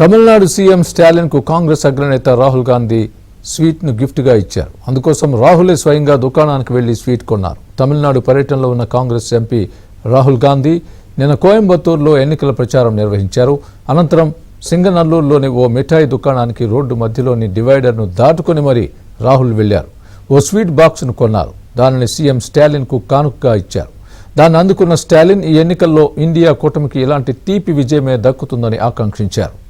Tamil Nadu CM Stalin కు కాంగ్రెస్ అగ్రనేత Rahul Gandhi sweet ను గిఫ్ట్ గా ఇచ్చారు. అందుకోసం రాహులే స్వయంగా దుకాణానికి వెళ్లి స్వీట్ కొన్నారు. తమిళనాడు పర్యటనలో ఉన్న కాంగ్రెస్ ఎంపీ రాహుల్ గాంధీ నిన్న కోయంబత్తూరులో ఎన్నికల ప్రచారం నిర్వహించారు. అనంతరం సింగనల్లూరులోని ఓ మిఠాయి దుకాణానికి రోడ్డు మధ్యలోని డివైడర్ ను దాటుకుని మరీ రాహుల్ వెళ్లారు. ఓ స్వీట్ బాక్స్ ను కొన్నారు. దానిని సీఎం స్టాలిన్ కు కానుకగా ఇచ్చారు. దాన్ని అందుకున్న స్టాలిన్ ఈ ఎన్నికల్లో ఇండియా కూటమికి ఇలాంటి తీపి విజయమే దక్కుతుందని ఆకాంక్షించారు.